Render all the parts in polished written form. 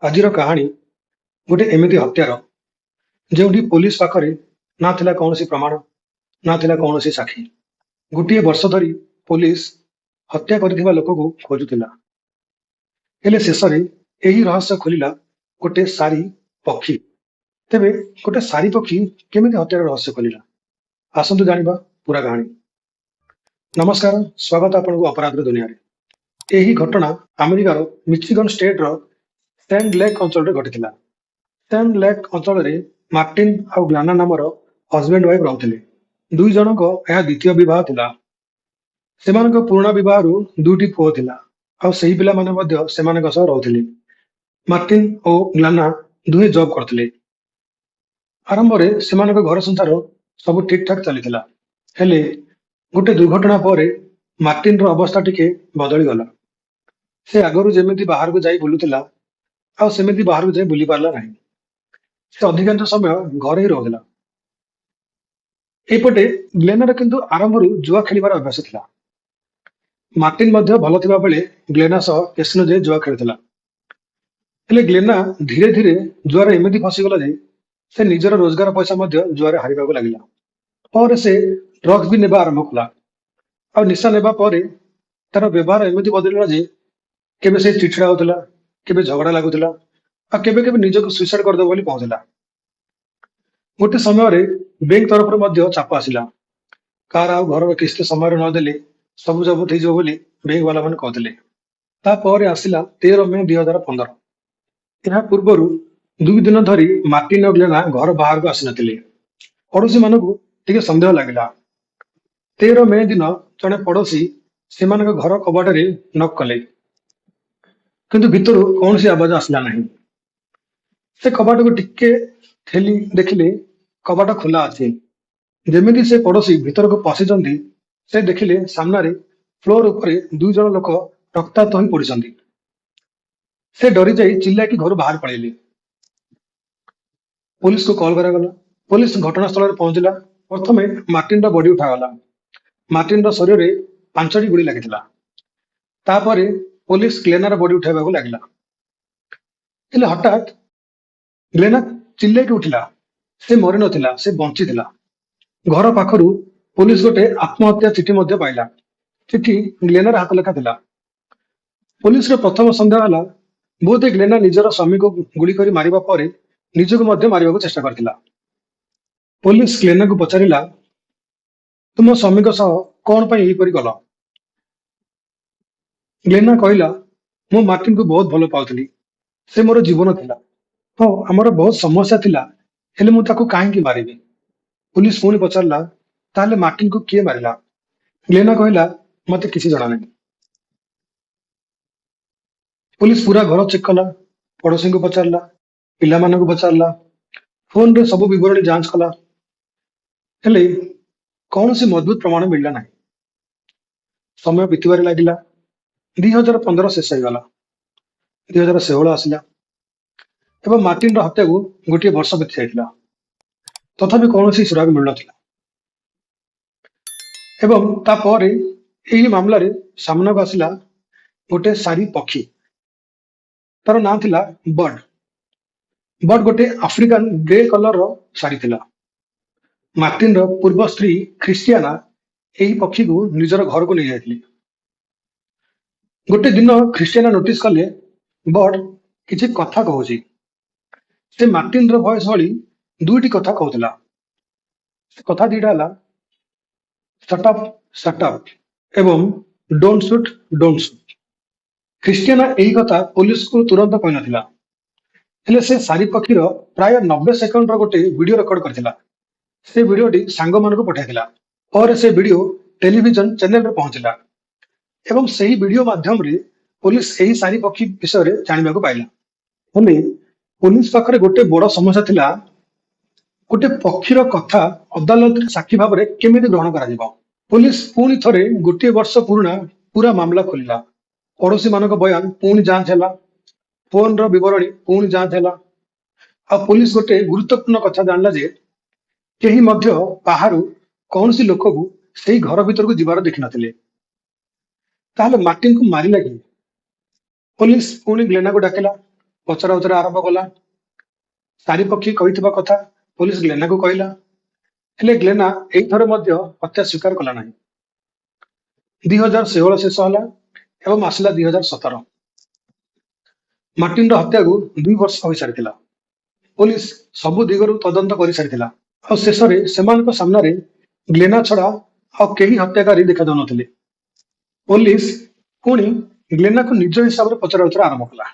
ଆଜିର କାହାଣୀ ଗୋଟେ ଏମିତି ହତ୍ୟାର ଯେଉଁଠି ପୋଲିସ ପାଖରେ ନା ଥିଲା କୌଣସି ପ୍ରମାଣ, ନା ଥିଲା କୌଣସି ସାକ୍ଷୀ। ଗୋଟିଏ ବର୍ଷ ଧରି ପୋଲିସ ହତ୍ୟା କରିଥିବା ଲୋକକୁ ଖୋଜୁଥିଲା, ହେଲେ ଶେଷରେ ଏହି ରହସ୍ୟ ଖୋଲିଲା ଗୋଟେ ସାରି ପକ୍ଷୀ। ତେବେ ଗୋଟେ ସାରି ପକ୍ଷୀ କେମିତି ହତ୍ୟାର ରହସ୍ୟ ଖୋଲିଲା? ଆସନ୍ତୁ ଜାଣିବା ପୁରା କାହାଣୀ। ନମସ୍କାର, ସ୍ୱାଗତ ଆପଣଙ୍କୁ ଅପରାଧର ଦୁନିଆରେ। ଏହି ଘଟଣା ଆମେରିକାର ମିଚିଗନ ଷ୍ଟେଟର ସ୍ୟାଣ୍ଡ ଲେକ୍ ଅଞ୍ଚଳରେ ଘଟିଥିଲା। ସ୍ୟାଣ୍ଡ ଲେକ୍ ଅଞ୍ଚଳରେ ମାର୍ଟିନ ଆଉ ଗ୍ଲାନା ନାମର ହଜବେଣ୍ଡ ୱାଇଫ ରହୁଥିଲେ। ଦୁଇ ଜଣଙ୍କ ଏହା ଦ୍ୱିତୀୟ ବିବାହ ଥିଲା। ସେମାନଙ୍କ ପୁରୁଣା ବିବାହରୁ ଦୁଇଟି ପୁଅ ଥିଲା, ଆଉ ସେହି ପିଲାମାନେ ମଧ୍ୟ ସେମାନଙ୍କ ସହ ରହୁଥିଲେ। ମାର୍ଟିନ ଓ ଗ୍ଲାନା ଦୁହେଁ ଜବ୍ କରୁଥିଲେ। ଆରମ୍ଭରେ ସେମାନଙ୍କ ଘର ସଂସାର ସବୁ ଠିକ ଠାକ ଚାଲିଥିଲା, ହେଲେ ଗୋଟେ ଦୁର୍ଘଟଣା ପରେ ମାର୍ଟିନର ଅବସ୍ଥା ଟିକେ ବଦଳିଗଲା। ସେ ଆଗରୁ ଯେମିତି ବାହାରକୁ ଯାଇ ବୁଲୁଥିଲା, ଆଉ ସେମିତି ବାହାରକୁ ଯାଇ ବୁଲି ପାରିଲା ନାହିଁ। ସେ ଅଧିକାଂଶ ସମୟ ଘରେ ହିଁ ରହୁଥିଲା। ଏପଟେ ଗ୍ଲେନାର କିନ୍ତୁ ଆରମ୍ଭରୁ ଜୁଆ ଖେଳିବାର ଅଭ୍ୟାସ ଥିଲା। ମାର୍ଟିନ ମଧ୍ୟ ଭଲ ଥିବା ବେଳେ ଗ୍ଲେନା ସହ କେସିନୋ ଯାଇ ଜୁଆ ଖେଳୁଥିଲା। ହେଲେ ଗ୍ଲେନା ଧୀରେ ଧୀରେ ଜୁଆରେ ଏମିତି ଫସିଗଲା ଯେ ସେ ନିଜର ରୋଜଗାର ପଇସା ମଧ୍ୟ ଜୁଆରେ ହାରିବାକୁ ଲାଗିଲା। ପରେ ସେ ଡ୍ରଗ୍ସ ବି ନେବା ଆରମ୍ଭ କଲା, ଆଉ ନିଶା ନେବା ପରେ ତାର ବ୍ୟବହାର ଏମିତି ବଦଳିଲା ଯେ କେବେ ସେ ଚିଡ଼ଚିଡ଼ା ହଉଥିଲା, କେବେ ଝଗଡ଼ା ଲାଗୁଥିଲା, ଆଉ କେବେ କେବେ ନିଜକୁ ସୁଇସାଇଡ କରିଦେବ ବୋଲି କହୁଥିଲା। ଗୋଟେ ସମୟରେ ବ୍ୟାଙ୍କ ତରଫରୁ ମଧ୍ୟ ଚାପ ଆସିଲା। କାହାର ଆଉ ଘରର କିସ୍ତି ସମୟରେ ନଦେଲେ ସବୁ ଜବତ ହେଇଯିବ ବୋଲି ବ୍ୟାଙ୍କ ବାଲାମାନେ କହୁଥିଲେ। ତାପରେ ଆସିଲା 13 ମେ 2015। ଏହା ପୂର୍ବରୁ 2 ଦିନ ଧରି ମାର୍ଟିନ ଓ ଗ୍ଲେନା ଘର ବାହାରକୁ ଆସିନଥିଲେ। ପଡୋଶୀ ମାନଙ୍କୁ ଟିକେ ସନ୍ଦେହ ଲାଗିଲା। 13 ମେ ଦିନ ଜଣେ ପଡୋଶୀ ସେମାନଙ୍କ ଘର କବାଟରେ ନକ୍ କଲେ, କିନ୍ତୁ ଭିତରୁ କୌଣସି ଆବାଜ ଆସିଲା ନାହିଁ। ସେ କବାଟକୁ ଟିକେ ଠେଲି ଦେଖିଲେ କବାଟ ଖୋଲା ଅଛି। ଯେମିତି ସେ ପଡୋଶୀ ଭିତରକୁ ପଶିଛନ୍ତି, ସେ ଦେଖିଲେ ସାମ୍ନାରେ ଫ୍ଲୋର ଉପରେ 2 ଜଣ ଲୋକ ରକ୍ତାକ୍ତ ହୋଇ ପଡିଛନ୍ତି। ସେ ଡରି ଯାଇ ଚିଲ୍ଲାଇକି ଘରୁ ବାହାର ପଳେଇଲେ। ପୋଲିସକୁ କଲ୍ କରାଗଲା। ପୋଲିସ ଘଟଣାସ୍ଥଳରେ ପହଞ୍ଚିଲା। ପ୍ରଥମେ ମାର୍ଟିନର ବଡି ଉଠାଗଲା। ମାର୍ଟିନର ଶରୀରରେ 5ଟି ଗୁଳି ଲାଗିଥିଲା। ତାପରେ ପୋଲିସ ଗ୍ଲେନାର ବଡି ଉଠାଇବାକୁ ଲାଗିଲା। ହେଲେ ହଠାତ୍ ଗ୍ଲେନା ଚିଲ୍ଲାଇକି ଉଠିଲା। ସେ ମରିନଥିଲା, ସେ ବଞ୍ଚିଥିଲା। ଘର ପାଖରୁ ପୋଲିସ ଗୋଟେ ଆତ୍ମହତ୍ୟା ଚିଠି ମଧ୍ୟ ପାଇଲା। ଚିଠି ଗ୍ଲେନାର ହାତ ଲେଖା ଥିଲା। ପୋଲିସର ପ୍ରଥମ ସନ୍ଦେହ ହେଲା, ବୋଧେ ଗ୍ଲେନା ନିଜର ସ୍ୱାମୀକୁ ଗୁଳି କରି ମାରିବା ପରେ ନିଜକୁ ମଧ୍ୟ ମାରିବାକୁ ଚେଷ୍ଟା କରିଥିଲା। ପୋଲିସ ଗ୍ଲେନାକୁ ପଚାରିଲା, ତୁମ ସ୍ୱାମୀଙ୍କ ସହ କଣ ପାଇଁ ଏହିପରି କଲ? ଗ୍ଲେନା କହିଲା, ମୁଁ ମାର୍ଟିନକୁ ବହୁତ ଭଲ ପାଉଥିଲି। ସେ ମୋର ଜୀବନ ଥିଲା। ହଁ, ଆମର ବହୁତ ସମସ୍ୟା ଥିଲା, ହେଲେ ମୁଁ ତାକୁ କାହିଁକି ମାରିବି? ପୋଲିସ ପୁଣି ପଚାରିଲା, ତାହେଲେ ମାର୍ଟିନକୁ କିଏ ମାରିଲା? ଗ୍ଲେନା କହିଲା, ମତେ କିଛି ଜଣାନାହିଁ। ପୋଲିସ ପୁରା ଘର ଚେକ୍ କଲା, ପଡୋଶୀଙ୍କୁ ପଚାରିଲା, ପିଲାମାନଙ୍କୁ ପଚାରିଲା, ଫୋନରେ ସବୁ ବିବରଣୀ ଯାଞ୍ଚ କଲା, ହେଲେ କୌଣସି ମଜବୁତ ପ୍ରମାଣ ମିଳିଲା ନାହିଁ। ସମୟ ବିତିବାରେ ଲାଗିଲା। 2015 ଶେଷ ହେଇଗଲା। 2016 ଆସିଲା ଏବଂ ମାର୍ଟିନର ହତ୍ୟାକୁ ଗୋଟିଏ ବର୍ଷ ବିତି ଯାଇଥିଲା। ତଥାପି କୌଣସି ସୁରାଗ ମିଳୁନଥିଲା। ଏବଂ ତାପରେ ଏହି ମାମଲାରେ ସାମ୍ନାକୁ ଆସିଲା ଗୋଟେ ସାରି ପକ୍ଷୀ। ତାର ନାଁ ଥିଲା ବର୍ଡ। ବର୍ଡ ଗୋଟେ ଆଫ୍ରିକାନ ଗ୍ରେ କଲରର ସାରି ଥିଲା। ମାର୍ଟିନର ପୂର୍ବ ସ୍ତ୍ରୀ ଖ୍ରୀଷ୍ଟିଆନା ଏହି ପକ୍ଷୀକୁ ନିଜର ଘରକୁ ନେଇଯାଇଥିଲେ। ଗୋଟେ ଦିନ ଖ୍ରୀଷ୍ଟିଆନା ନୋଟିସ କଲେ ବର୍ଡ କିଛି କଥା କହୁଛି। ସେ ମାର୍ଟିନର ଭଏସ ଭଳି 2ଟି କଥା କହୁଥିଲା। ସେ କଥା ଦିଟା ହେଲା, ଶଟ୍ ଅପ୍ ଶଟ୍ ଅପ୍ ଏବଂ ଡୋଣ୍ଟ ସୁଟ୍ ଡୋଣ୍ଟ ସୁଟ୍। ଖ୍ରୀଷ୍ଟିଆନା ଏହି କଥା ପୋଲିସକୁ ତୁରନ୍ତ କହିନଥିଲା, ହେଲେ ସେ ସାରି ପକ୍ଷୀର ପ୍ରାୟ 90 ସେକେଣ୍ଡର ଗୋଟେ ଭିଡିଓ ରେକର୍ଡ କରିଥିଲା। ସେ ଭିଡିଓଟି ସାଙ୍ଗମାନଙ୍କୁ ପଠାଇଥିଲା। ପରେ ସେ ଭିଡିଓ ଟେଲିଭିଜନ ଚ୍ୟାନେଲରେ ପହଞ୍ଚିଲା ଏବଂ ସେହି ଭିଡିଓ ମାଧ୍ୟମରେ ପୋଲିସ ଏହି ସାରି ପକ୍ଷୀ ବିଷୟରେ ଜାଣିବାକୁ ପାଇଲା। ହେଲେ ପୋଲିସ ପାଖରେ ଗୋଟେ ବଡ ସମସ୍ୟା ଥିଲା, ଗୋଟେ ପକ୍ଷୀର କଥା ଅଦାଲତରେ ସାକ୍ଷୀ ଭାବରେ କେମିତି ଗ୍ରହଣ କରାଯିବ? ପୋଲିସ ପୁଣି ଥରେ ଗୋଟିଏ ବର୍ଷ ପୁରୁଣା ପୁରା ମାମଲା ଖୋଲିଲା। ପଡୋଶୀ ମାନଙ୍କ ବୟାନ ପୁଣି ଯାଞ୍ଚ ହେଲା, ଫୋନର ବିବରଣୀ ପୁଣି ଯାଞ୍ଚ ହେଲା, ଆଉ ପୋଲିସ ଗୋଟେ ଗୁରୁତ୍ୱପୂର୍ଣ୍ଣ କଥା ଜାଣିଲା ଯେ କେହି ମଧ୍ୟ ବାହାରୁ କୌଣସି ଲୋକକୁ ସେଇ ଘର ଭିତରକୁ ଯିବାର ଦେଖିନଥିଲେ। ତାହେଲେ ମାର୍ଟିନକୁ ମାରିଲା କିଏ? ପୋଲିସ ପୁଣି ଗ୍ଲେନାକୁ ଡାକିଲା। ପଚରା ଉଚରା ଆରମ୍ଭ କଲା। ଚାରିପକ୍ଷୀ କହିଥିବା କଥା ପୋଲିସ ଗ୍ଲେନାକୁ କହିଲା। ହେଲେ ଗ୍ଲେନା ଏଇଥର ମଧ୍ୟ ହତ୍ୟା ସ୍ୱୀକାର କଲା ନାହିଁ। 2016 ଶେଷ ହେଲା ଏବଂ ଆସିଲା 2017। ମାର୍ଟିନର ହତ୍ୟାକୁ 2 ବର୍ଷ ହୋଇସାରିଥିଲା। ପୋଲିସ ସବୁ ଦିଗରୁ ତଦନ୍ତ କରିସାରିଥିଲା। ଆଉ ଶେଷରେ ସେମାନଙ୍କ ସାମ୍ନାରେ ଗ୍ଲେନା ଛଡା ଆଉ କେହି ହତ୍ୟାକାରୀ ଦେଖାଯାଉନଥିଲେ। ପୋଲିସ ପୁଣି ଗ୍ଲେନାକୁ ନିଜ ହିସାବରେ ପଚରାଉଚରା ଆରମ୍ଭ କଲା।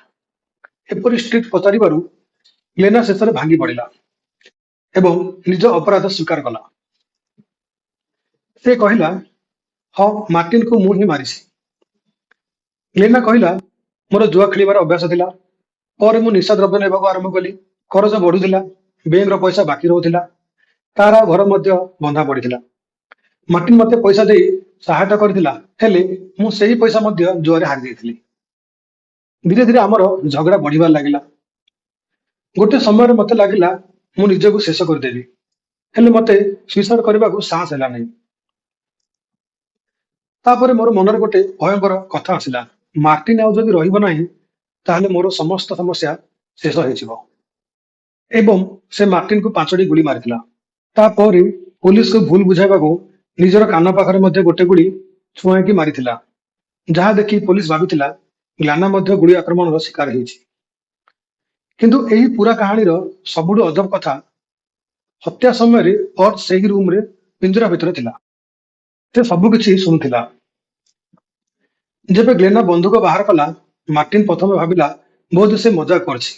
ଏପରି ଷ୍ଟ୍ରିକ୍ଟ ପଚାରିବାରୁ ଗ୍ଲେନା ଶେଷରେ ଭାଙ୍ଗି ପଡ଼ିଲା ଏବଂ ନିଜ ଅପରାଧ ସ୍ୱୀକାର କଲା। ସେ କହିଲା, ହଁ, ମାର୍ଟିନକୁ ମୁଁ ହିଁ ମାରିଛି। ଗ୍ଲେନା କହିଲା, ମୋର ଜୁଆ ଖେଳିବାର ଅଭ୍ୟାସ ଥିଲା। ପରେ ମୁଁ ନିଶା ଦ୍ରବ୍ୟ ନେବାକୁ ଆରମ୍ଭ କଲି। ଖରଚ ବଢୁଥିଲା, ବ୍ୟାଙ୍କର ପଇସା ବାକି ରହୁଥିଲା, କାର ଆଉ ଘର ମଧ୍ୟ ବନ୍ଧା ପଡିଥିଲା। ମାର୍ଟିନ ମୋତେ ପଇସା ଦେଇ ସହାୟତା କରିଥିଲା, ହେଲେ ମୁଁ ସେହି ପଇସା ମଧ୍ୟ ଜୁଆରେ ହାରି ଦେଇଥିଲି। ଧୀରେ ଧୀରେ ଆମର ଝଗଡା ବଢିବାର ଲାଗିଲା। ଗୋଟେ ସମୟରେ ମୋତେ ଲାଗିଲା ମୁଁ ନିଜକୁ ଶେଷ କରିଦେବି, ହେଲେ ମୋତେ ସୁଇସାଇଡ୍ କରିବାକୁ ସାହସ ହେଲା ନାହିଁ। ତାପରେ ମୋର ମନରେ ଗୋଟେ ଭୟଙ୍କର କଥା ଆସିଲା, ମାର୍ଟିନ ଆଉ ଯଦି ରହିବ ନାହିଁ ତାହେଲେ ମୋର ସମସ୍ତ ସମସ୍ୟା ଶେଷ ହେଇଯିବ। ଏବଂ ସେ ମାର୍ଟିନକୁ 5ଟି ଗୁଳି ମାରିଥିଲା। ତାପରେ ପୋଲିସକୁ ଭୁଲ ବୁଝାଇବାକୁ ନିଜର କାନ ପାଖରେ ମଧ୍ୟ ଗୋଟେ ଗୁଳି ଛୁଆଁଇକି ମାରିଥିଲା, ଯାହା ଦେଖି ପୋଲିସ ଭାବିଥିଲା ଗ୍ଲାନା ମଧ୍ୟ ଗୁଳି ଆକ୍ରମଣର ଶିକାର ହେଇଛି। କିନ୍ତୁ ଏହି ପୁରା କାହାଣୀର ସବୁଠୁ ଅଜବ କଥା, ହତ୍ୟା ସମୟରେ ଅର୍ଥ ସେହି ରୁମରେ ପିଞ୍ଜରା ଭିତରେ ଥିଲା। ସେ ସବୁକିଛି ଶୁଣୁଥିଲା। ଯେବେ ଗ୍ଲେନା ବନ୍ଧୁକ ବାହାର କଲା, ମାର୍ଟିନ ପ୍ରଥମେ ଭାବିଲା ବୋଧ ସେ ମଜାକ କରିଛି।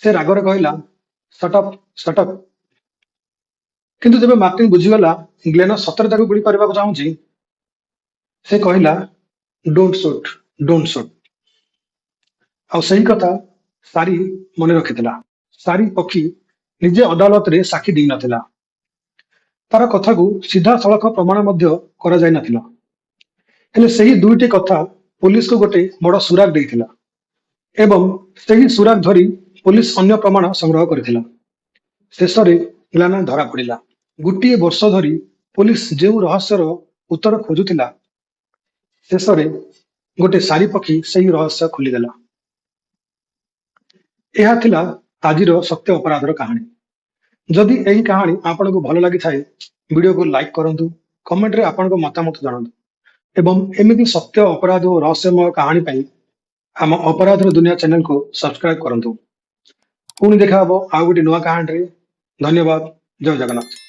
ସେ ରାଗରେ କହିଲା, ସଟଅପ୍ ସଟଅପ୍। କିନ୍ତୁ ଯେବେ ମାର୍ଟିନ ବୁଝିଗଲା ଗ୍ଲେନା ସତରେ ତାକୁ ଗୁଳି କରିବାକୁ ଚାହୁଁଛି, ସେ କହିଲା, ଡୋଣ୍ଟ ସୁଟ୍, ଡୋଣ୍ଟ ସୁଟ୍। ଆଉ ସେହି କଥା ସାରି ମନେ ରଖିଥିଲା। ସାରି ପକ୍ଷୀ ନିଜେ ଅଦାଲତରେ ସାକ୍ଷୀ ଦେଇନଥିଲା। ତାର କଥାକୁ ସିଧାସଳଖ ପ୍ରମାଣ ମଧ୍ୟ କରାଯାଇନଥିଲା। ହେଲେ ସେହି 2ଟି କଥା ପୋଲିସକୁ ଗୋଟେ ବଡ ସୁରାଗ ଦେଇଥିଲା ଏବଂ ସେହି ସୁରାଗ ଧରି ପୋଲିସ ଅନ୍ୟ ପ୍ରମାଣ ସଂଗ୍ରହ କରିଥିଲା। ଶେଷରେ ଗ୍ଲାନା ଧରା ପଡ଼ିଲା। ଗୋଟିଏ ବର୍ଷ ଧରି ପୋଲିସ ଯେଉଁ ରହସ୍ୟର ଉତ୍ତର ଖୋଜୁଥିଲା, ଶେଷରେ ଗୋଟେ ସାରି ପକ୍ଷୀ ସେହି ରହସ୍ୟ ଖୋଲିଦେଲା। ଏହା ଥିଲା ଆଜିର ସତ୍ୟ ଅପରାଧର କାହାଣୀ। ଯଦି ଏହି କାହାଣୀ ଆପଣଙ୍କୁ ଭଲ ଲାଗିଥାଏ, ଭିଡିଓକୁ ଲାଇକ୍ କରନ୍ତୁ, କମେଣ୍ଟରେ ଆପଣଙ୍କ ମତାମତ ଜଣାନ୍ତୁ ଏବଂ ଏମିତି ସତ୍ୟ ଅପରାଧ ଓ ରହସ୍ୟମୟ କାହାଣୀ ପାଇଁ ଆମ ଅପରାଧର ଦୁନିଆ ଚ୍ୟାନେଲକୁ ସବସ୍କ୍ରାଇବ କରନ୍ତୁ। ପୁଣି ଦେଖା ହବ ଆଉ ଗୋଟେ ନୂଆ କାହାଣୀରେ। ଧନ୍ୟବାଦ। ଜୟ ଜଗନ୍ନାଥ।